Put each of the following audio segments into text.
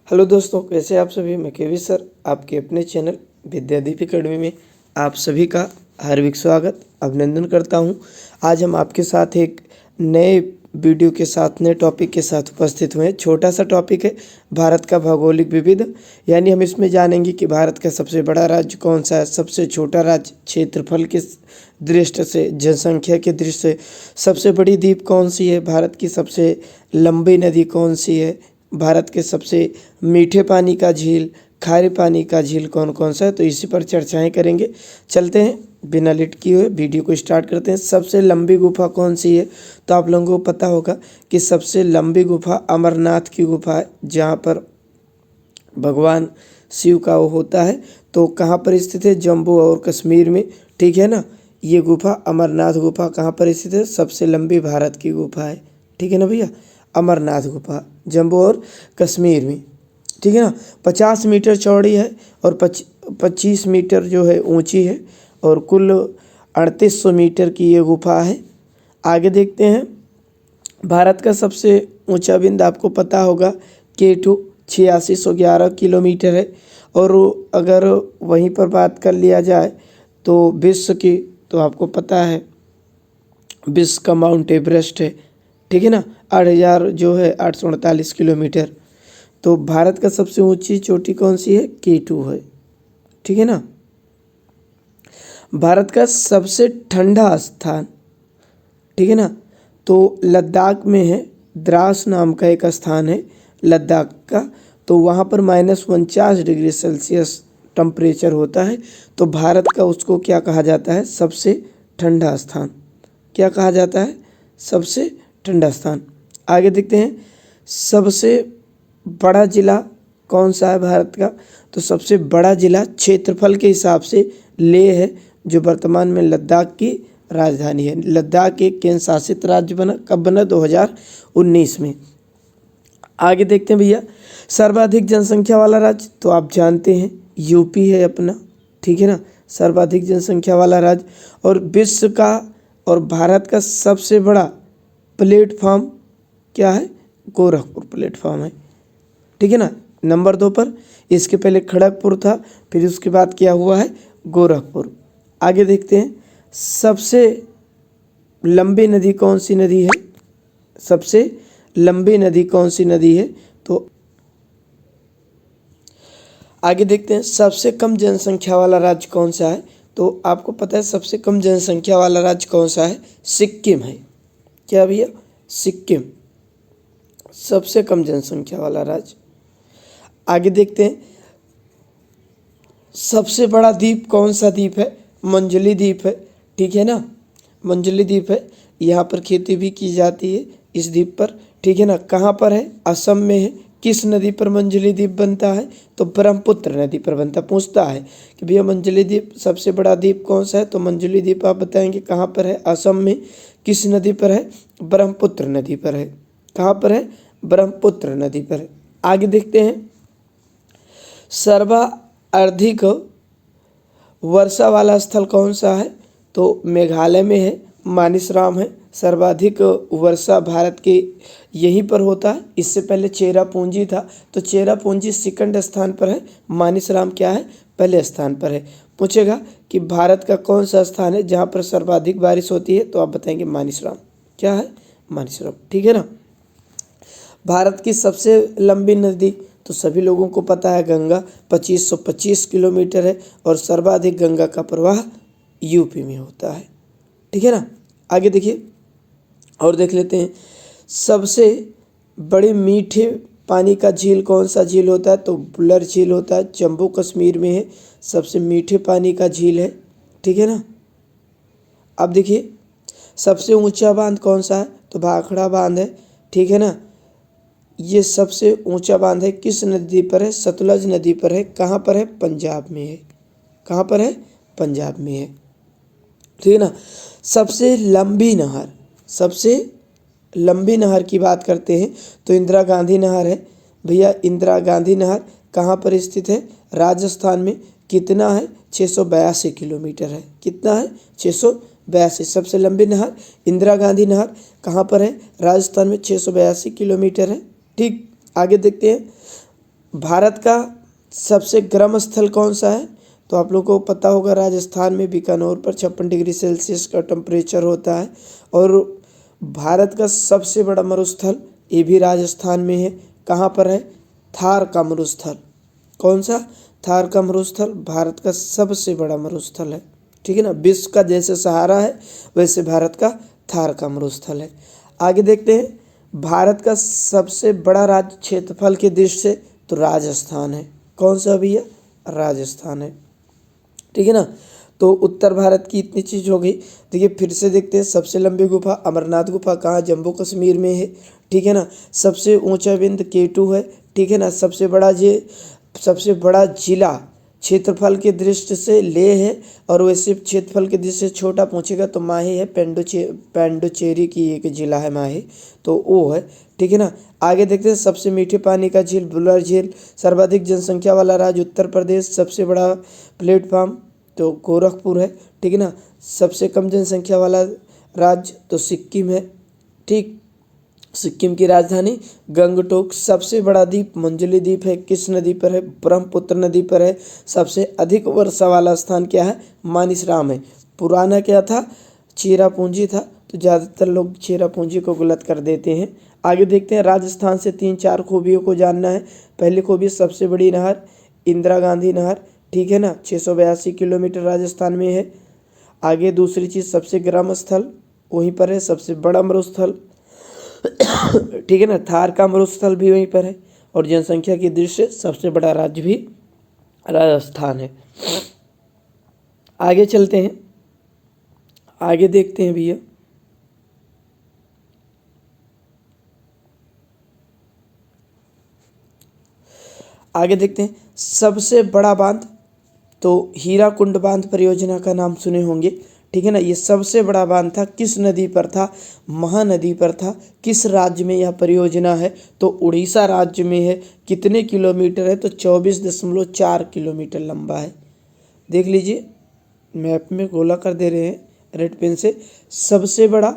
Hello दोस्तों, कैसे आप सभी। मैं केवी सर आपके अपने चैनल विद्यादीप अकेडमी में आप सभी का हार्दिक स्वागत अभिनंदन करता हूं। आज हम आपके साथ एक नए वीडियो के साथ नए टॉपिक के साथ उपस्थित हुए हैं। छोटा सा टॉपिक है भारत का भौगोलिक विविध, यानी हम इसमें जानेंगे कि भारत का सबसे बड़ा राज्य कौन सा है, सबसे छोटा राज्य क्षेत्रफल के दृष्टि से, जनसंख्या के दृष्टि से सबसे बड़ी द्वीप कौन सी है, भारत की सबसे लंबी नदी कौन सी है, भारत के सबसे मीठे पानी का झील, खारे पानी का झील कौन कौन सा है, तो इसी पर चर्चाएं करेंगे। चलते हैं, बिना लेट किए हुए वीडियो को स्टार्ट करते हैं। सबसे लंबी गुफा कौन सी है, तो आप लोगों को पता होगा कि सबसे लंबी गुफा अमरनाथ की गुफा है, जहाँ पर भगवान शिव का वो होता है। तो कहाँ पर स्थित है, जम्मू और कश्मीर में, ठीक है ना। ये गुफा अमरनाथ गुफा कहाँ पर स्थित है, सबसे लंबी भारत की गुफा है, ठीक है ना भैया। अमरनाथ गुफा जम्मू और कश्मीर में, ठीक है ना। 50 मीटर चौड़ी है और 25 मीटर जो है ऊंची है, और कुल 3800 मीटर की ये गुफा है। आगे देखते हैं, भारत का सबसे ऊंचा बिंदु आपको पता होगा K2 8611 किलोमीटर है। और अगर वहीं पर बात कर लिया जाए तो विश्व की, तो आपको पता है विश्व का माउंट एवरेस्ट है, ठीक है ना। 8000 जो है 848 किलोमीटर। तो भारत का सबसे ऊंची चोटी कौन सी है, K2 है, ठीक है ना। भारत का सबसे ठंडा स्थान, ठीक है ना, तो लद्दाख में है। द्रास नाम का एक स्थान है लद्दाख का, तो वहाँ पर -49 डिग्री सेल्सियस टेम्परेचर होता है। तो भारत का उसको क्या कहा जाता है, सबसे ठंडा स्थान। क्या कहा जाता है, सबसे ठंडा स्थान। आगे देखते हैं, सबसे बड़ा जिला कौन सा है भारत का, तो सबसे बड़ा जिला क्षेत्रफल के हिसाब से लेह है, जो वर्तमान में लद्दाख की राजधानी है। लद्दाख एक केंद्र शासित राज्य बना, कब बना, 2019 में। आगे देखते हैं भैया, सर्वाधिक जनसंख्या वाला राज्य, तो आप जानते हैं यूपी है अपना, ठीक है ना, सर्वाधिक जनसंख्या वाला राज्य। और विश्व का और भारत का सबसे बड़ा प्लेटफॉर्म क्या है, गोरखपुर प्लेटफॉर्म है, ठीक है ना, नंबर 2 पर। इसके पहले खड़गपुर था, फिर उसके बाद क्या हुआ है, गोरखपुर। आगे देखते हैं, सबसे लंबी नदी कौन सी नदी है, सबसे लंबी नदी कौन सी नदी है, तो आगे देखते हैं, सबसे कम जनसंख्या वाला राज्य कौन सा है, तो आपको पता है सबसे कम जनसंख्या वाला राज्य कौन सा है, सिक्किम है। क्या भैया, सिक्किम सबसे कम जनसंख्या वाला राज्य। आगे देखते हैं, सबसे बड़ा द्वीप कौन सा द्वीप है, मंजुली द्वीप है, ठीक है ना, मंजुली द्वीप है। यहाँ पर खेती भी की जाती है इस द्वीप पर, ठीक है ना। कहाँ पर है, असम में है। किस नदी पर मंजुली द्वीप बनता है, तो ब्रह्मपुत्र नदी पर बनता। पूछता है कि भैया मंजुली द्वीप सबसे बड़ा द्वीप कौन सा है, तो मंजुली द्वीप आप बताएंगे कहाँ पर है, असम में। किस नदी पर है, ब्रह्मपुत्र नदी पर है। कहाँ पर है, ब्रह्मपुत्र नदी पर है। आगे देखते हैं, सर्वाधिक वर्षा वाला स्थल कौन सा है, तो मेघालय में है, मानिसराम है। सर्वाधिक वर्षा भारत के यहीं पर होता है। इससे पहले चेरापूंजी था, तो चेरापूंजी सेकंड स्थान पर है, मानिसराम क्या है, पहले स्थान पर है। पूछेगा कि भारत का कौन सा स्थान है जहाँ पर सर्वाधिक बारिश होती है, तो आप बताएंगे मानिसराम। क्या है, मानिसराम, ठीक है ना। भारत की सबसे लंबी नदी, तो सभी लोगों को पता है गंगा, 2525 किलोमीटर है, और सर्वाधिक गंगा का प्रवाह यूपी में होता है, ठीक है ना। आगे देखिए और देख लेते हैं, सबसे बड़े मीठे पानी का झील कौन सा झील होता है, तो बुलर झील होता है, जम्मू कश्मीर में है, सबसे मीठे पानी का झील है, ठीक है ना। अब देखिए, सबसे ऊंचा बांध कौन सा है, तो भाखड़ा बांध है, ठीक है ना। ये सबसे ऊंचा बांध है, किस नदी पर है, सतलज नदी पर है। कहाँ पर है, पंजाब में है। कहाँ पर है, पंजाब में है, ठीक है ना। सबसे लंबी नहर, सबसे लंबी नहर की बात करते हैं तो इंदिरा गांधी नहर है भैया। इंदिरा गांधी नहर कहाँ पर स्थित है, राजस्थान में। कितना है, 682 किलोमीटर है। कितना है, 682। सबसे लंबी नहर इंदिरा गांधी नहर कहाँ पर है, राजस्थान में, 682 किलोमीटर है, ठीक। आगे देखते हैं, भारत का सबसे गर्म स्थल कौन सा है? तो आप लोगों को पता होगा, राजस्थान में बीकानेर पर 56 डिग्री सेल्सियस का टेम्परेचर होता है। और भारत का सबसे बड़ा मरुस्थल ये भी राजस्थान में है। कहाँ पर है? थार का मरुस्थल। कौन सा? थार का मरुस्थल भारत का सबसे बड़ा मरुस्थल है। ठीक है ना, विश्व का जैसे सहारा है वैसे भारत का थार का मरुस्थल है। आगे देखते हैं, भारत का सबसे बड़ा राज्य क्षेत्रफल की दृष्टि से तो राजस्थान है। कौन सा भैया? राजस्थान है। ठीक है ना, तो उत्तर भारत की इतनी चीज़ हो गई। देखिए फिर से देखते हैं, सबसे लंबी गुफा अमरनाथ गुफा कहाँ? जम्मू कश्मीर में है। ठीक है ना, सबसे ऊंचा बिंदु K2 है। ठीक है ना, सबसे बड़ा जिला क्षेत्रफल की दृष्टि से लेह है, और वैसे क्षेत्रफल की दृष्टि से छोटा पूछेगा तो माही है। पेंडुचेरी की एक जिला है माही, तो वो है। ठीक है ना, आगे देखते हैं, सबसे मीठे पानी का झील बुलर झील। सर्वाधिक जनसंख्या वाला राज्य उत्तर प्रदेश। सबसे बड़ा प्लेटफॉर्म तो गोरखपुर है। ठीक है ना, सबसे कम जनसंख्या वाला राज्य तो सिक्किम है। ठीक, सिक्किम की राजधानी गंगटोक। सबसे बड़ा द्वीप मंजुली द्वीप है। किस नदी पर है? ब्रह्मपुत्र नदी पर है। सबसे अधिक वर्षा वाला स्थान क्या है? मानिसराम है। पुराना क्या था? चेरापूंजी था, तो ज़्यादातर लोग चेरापूंजी को गलत कर देते हैं। आगे देखते हैं, राजस्थान से 3-4 खूबियों को जानना है। पहली खूबी, सबसे बड़ी नहर इंदिरा गांधी नहर। ठीक है ना, 682 किलोमीटर राजस्थान में है। आगे दूसरी चीज़, सबसे गर्म स्थल वहीं पर है। सबसे बड़ा मरुस्थल ठीक है ना, थार का मरुस्थल भी वहीं पर है। और जनसंख्या की दृष्टि से सबसे बड़ा राज्य भी राजस्थान है। आगे चलते हैं, आगे देखते हैं भैया, आगे देखते हैं, सबसे बड़ा बांध तो हीराकुंड बांध परियोजना का नाम सुने होंगे। ठीक है ना, ये सबसे बड़ा बांध था। किस नदी पर था? महानदी पर था। किस राज्य में यह परियोजना है? तो उड़ीसा राज्य में है। कितने किलोमीटर है? तो 24.4 किलोमीटर लंबा है। देख लीजिए, मैप में गोला कर दे रहे हैं रेड पेन से। सबसे बड़ा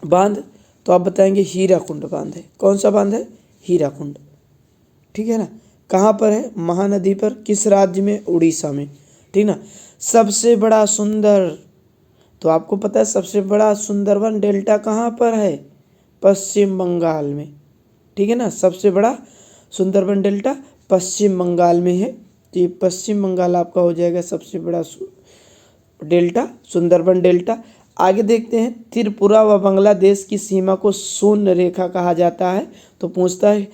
बांध तो आप बताएंगे हीराकुंड बांध है। कौन सा बांध है? हीराकुंड। ठीक है ना, कहाँ पर है? महानदी पर। किस राज्य में? उड़ीसा में। ठीक ना, सबसे बड़ा सुंदर तो आपको पता है, सबसे बड़ा सुंदरवन डेल्टा कहाँ पर है? पश्चिम बंगाल में। ठीक है ना, सबसे बड़ा सुंदरवन डेल्टा पश्चिम बंगाल में है। तो ये पश्चिम बंगाल आपका हो जाएगा सबसे बड़ा डेल्टा, सुंदरवन डेल्टा। आगे देखते हैं, त्रिपुरा व बांग्लादेश की सीमा को शून्य रेखा कहा जाता है। तो पूछता है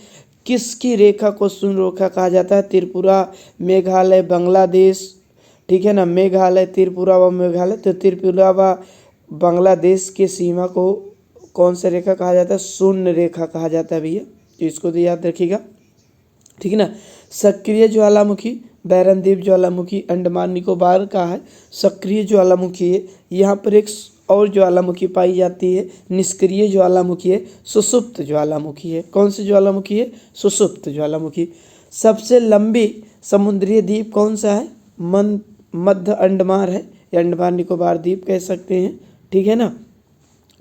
किसकी रेखा को शून्य रेखा कहा जाता है? त्रिपुरा, मेघालय, बांग्लादेश। ठीक है ना, मेघालय, त्रिपुरा व मेघालय। तो त्रिपुरा व बांग्लादेश की सीमा को कौन सा रेखा कहा जाता है? शून्य रेखा कहा जाता है भैया, तो इसको तो याद रखिएगा। ठीक है ना, सक्रिय ज्वालामुखी बैरनदीप ज्वालामुखी अंडमान निकोबार का है। सक्रिय ज्वालामुखी है। यहाँ पर एक और ज्वालामुखी पाई जाती है, निष्क्रिय ज्वालामुखी है, सुषुप्त ज्वालामुखी है। कौन सी ज्वालामुखी है? सुषुप्त ज्वालामुखी। सबसे लंबी समुद्री द्वीप कौन सा है? मध्य अंडमान है, या अंडमान निकोबार द्वीप कह सकते हैं। ठीक है ना,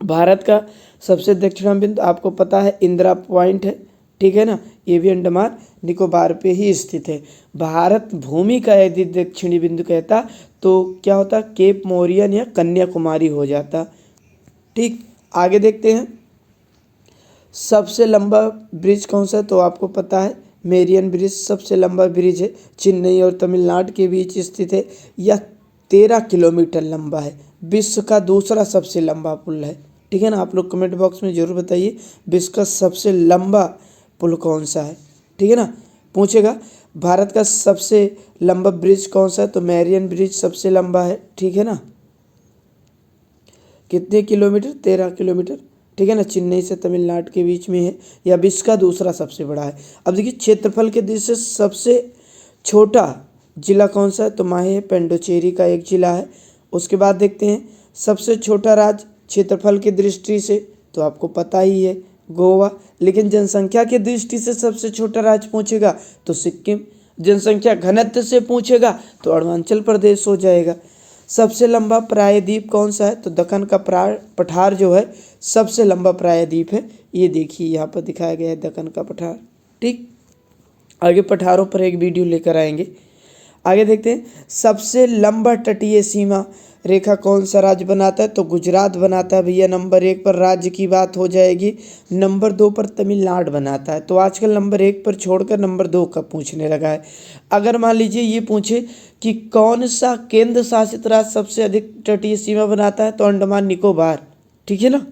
भारत का सबसे दक्षिणी बिंदु आपको पता है इंदिरा पॉइंट है। ठीक है ना, ये भी अंडमान निकोबार पे ही स्थित है। भारत भूमि का यदि दक्षिणी बिंदु कहता तो क्या होता? केप मोरियन या कन्याकुमारी हो जाता। ठीक, आगे देखते हैं, सबसे लंबा ब्रिज कौन सा है? तो आपको पता है मेरियन ब्रिज सबसे लंबा ब्रिज है। चेन्नई और तमिलनाडु के बीच स्थित है। यह 13 किलोमीटर लंबा है। विश्व का दूसरा सबसे लंबा पुल है। ठीक है ना, आप लोग कमेंट बॉक्स में जरूर बताइए विश्व का सबसे लंबा पुल कौन सा है। ठीक है ना, पूछेगा भारत का सबसे लंबा ब्रिज कौन सा है? तो मेरियन ब्रिज सबसे लंबा है। ठीक है ना, कितने किलोमीटर? 13 किलोमीटर। ठीक है ना, चेन्नई से तमिलनाडु के बीच में है। या विश्व का दूसरा सबसे बड़ा है। अब देखिए, क्षेत्रफल के दृष्टि से सबसे छोटा जिला कौन सा है? तो माहे है, पेंडुचेरी का एक जिला है। उसके बाद देखते हैं, सबसे छोटा राज्य क्षेत्रफल की दृष्टि से तो आपको पता ही है गोवा। लेकिन जनसंख्या की दृष्टि से सबसे छोटा राज्य पूछेगा तो सिक्किम। जनसंख्या घनत्व से पूछेगा तो अरुणाचल प्रदेश हो जाएगा। सबसे लंबा प्रायद्वीप कौन सा है? तो दक्कन का पठार जो है सबसे लंबा प्रायद्वीप है। ये देखिए यहाँ पर दिखाया गया है दक्कन का पठार। ठीक, आगे पठारों पर एक वीडियो लेकर आएंगे। आगे देखते हैं, सबसे लंबा तटीय सीमा रेखा कौन सा राज्य बनाता है? तो गुजरात बनाता है भैया। नंबर 1 पर राज्य की बात हो जाएगी। नंबर 2 पर तमिलनाडु बनाता है। तो आजकल नंबर 1 पर छोड़कर नंबर 2 का पूछने लगा है। अगर मान लीजिए ये पूछे कि कौन सा केंद्र शासित राज्य सबसे अधिक तटीय सीमा बनाता है, तो अंडमान निकोबार, ठीक है ना।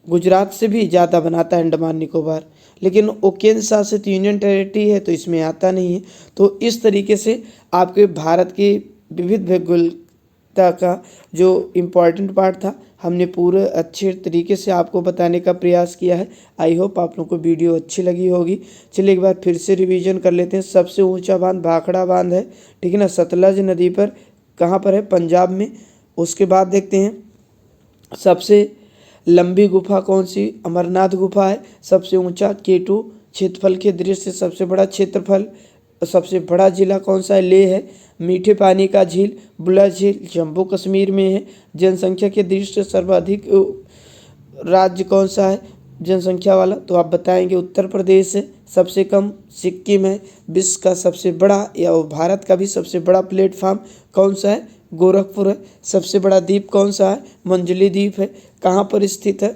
गुजरात से भी ज़्यादा बनाता है अंडमान निकोबार, लेकिन वो केंद्र शासित यूनियन टेरिटरी है तो इसमें आता नहीं है। तो इस तरीके से आपके भारत की विविध भूगोलता का जो इम्पोर्टेंट पार्ट था हमने पूरे अच्छे तरीके से आपको बताने का प्रयास किया है। आई होप आप लोगों को वीडियो अच्छी लगी होगी। चलिए एक बार फिर से रिवीजन कर लेते हैं। सबसे ऊंचा बांध भाखड़ा बांध है, ठीक है ना, सतलज नदी पर। कहाँ पर है? पंजाब में। उसके बाद देखते हैं सबसे लंबी गुफा कौन सी? अमरनाथ गुफा है। सबसे ऊंचा K2, क्षेत्रफल के दृष्टि से सबसे बड़ा क्षेत्रफल। सबसे बड़ा जिला कौन सा है? लेह है। मीठे पानी का झील बुलर झील जम्मू कश्मीर में है। जनसंख्या के दृष्टि से सर्वाधिक राज्य कौन सा है जनसंख्या वाला? तो आप बताएंगे उत्तर प्रदेश है। सबसे कम सिक्किम है। विश्व का सबसे बड़ा या भारत का भी सबसे बड़ा प्लेटफॉर्म कौन सा है? गोरखपुर है। सबसे बड़ा द्वीप कौन सा है? मंजुली द्वीप है। कहाँ पर स्थित है?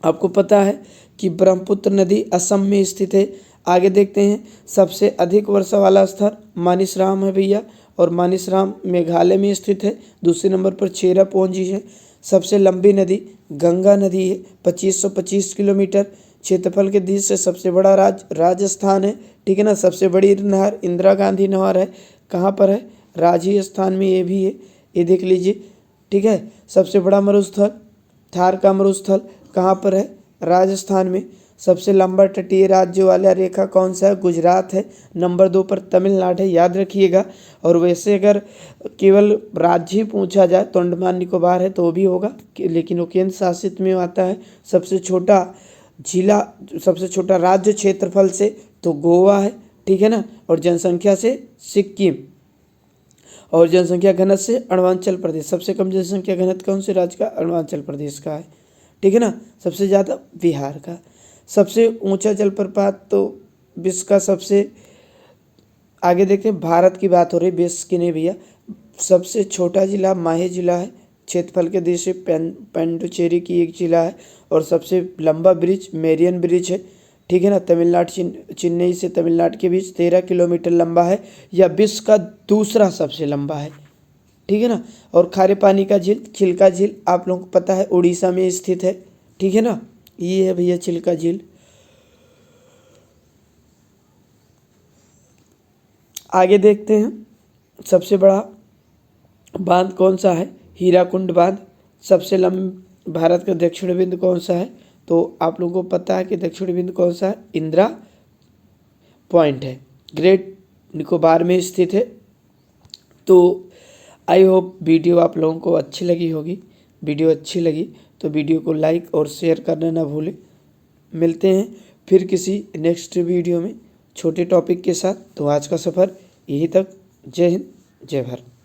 आपको पता है कि ब्रह्मपुत्र नदी असम में स्थित है। आगे देखते हैं, सबसे अधिक वर्षा वाला स्थल मानिसराम है भैया, और मानिसराम मेघालय में स्थित है। दूसरे नंबर पर चेरापूंजी है। सबसे लंबी नदी गंगा नदी है, 2525 किलोमीटर। क्षेत्रफल के दृष्टि से सबसे बड़ा राज्य राजस्थान है, ठीक है ना। सबसे बड़ी नहर इंदिरा गांधी नहर है। कहाँ पर है? राजस्थान में ये भी है, ये देख लीजिए, ठीक है। सबसे बड़ा मरुस्थल थार का मरुस्थल कहाँ पर है? राजस्थान में। सबसे लंबा तटीय राज्य वाला रेखा कौन सा है? गुजरात है। नंबर 2 पर तमिलनाडु है, याद रखिएगा। और वैसे अगर केवल राज्य ही पूछा जाए तो अंडमान निकोबार है तो वो भी होगा, लेकिन वो केंद्र शासित में आता है। सबसे छोटा जिला, सबसे छोटा राज्य क्षेत्रफल से तो गोवा है, ठीक है ना। और जनसंख्या से सिक्किम, और जनसंख्या घनत्व से अरुणाचल प्रदेश। सबसे कम जनसंख्या घनत्व कौन से राज्य का? अरुणाचल प्रदेश का है, ठीक है ना। सबसे ज़्यादा बिहार का। सबसे ऊंचा जलप्रपात तो विश्व का सबसे, आगे देखते हैं, भारत की बात हो रही, विश्व की नहीं भैया। सबसे छोटा जिला माहे जिला है। क्षेत्रफल के दृष्टि से पांडिचेरी की एक जिला है। और सबसे लंबा ब्रिज मेरियन ब्रिज है, ठीक है ना। तमिलनाडु चेन्नई से तमिलनाडु के बीच 13 किलोमीटर लंबा है। यह विश्व का दूसरा सबसे लंबा है, ठीक है ना। और खारे पानी का झील चिल्का झील आप लोगों को पता है उड़ीसा में स्थित है, ठीक है ना। ये है भैया चिल्का झील। आगे देखते हैं, सबसे बड़ा बांध कौन सा है? हीराकुंड बांध। सबसे भारत का दक्षिण बिंदु कौन सा है? तो आप लोगों को पता है कि दक्षिण बिंदु कौन सा है? इंदिरा पॉइंट है, ग्रेट निकोबार में स्थित है। तो आई होप वीडियो आप लोगों को अच्छी लगी होगी। वीडियो अच्छी लगी तो वीडियो को लाइक और शेयर करना ना भूलें। मिलते हैं फिर किसी नेक्स्ट वीडियो में छोटे टॉपिक के साथ। तो आज का सफ़र यहीं तक। जय हिंद, जय भारत।